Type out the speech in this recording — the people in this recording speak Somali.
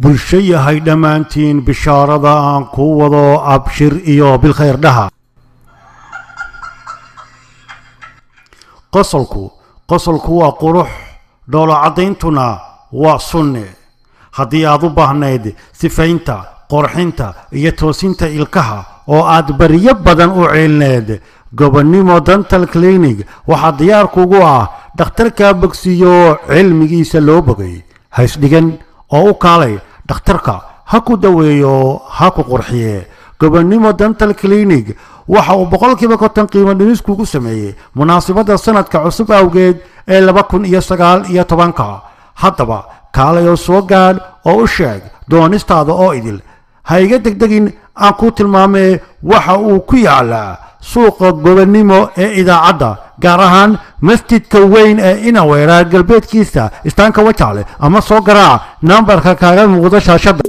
bulshaya hay dhamaantiin bishaarada aan ku wado abshir iyo bil khayr dhaha qosolku waa qurux dhoola cadayntuna waa sunne haddii aad u baahnayd sifaynta qorxinta iyo toosinta ilkaha oo aad bariyo badan u ceelneed gobonnimo dental clinic waxaa diyaar kugu ah dhakhtarka bogsiyo cilmigiisa loo bogay haysdhigan oo u kaalay dhakhtarka ha ku daweeyo ha ku qurxiye gobonnimo dental clinic waxa uu 100% qiimo dhimis kugu sameeyay munaasabada sanadka cusub awgeed ee 2019 haddaba kaalay oo soo gaadh oo u sheeg doonistaada oo idil ha iga degdegin aan ku tilmaamay waxa uu ku yaalaa suuqa gobonnimo ee idaacadda gaar ahaan masjidka weyn ee inaweera galbeedkiisa istaanka wajaale ama soo garaac nambarka kaaga muuqda shaashada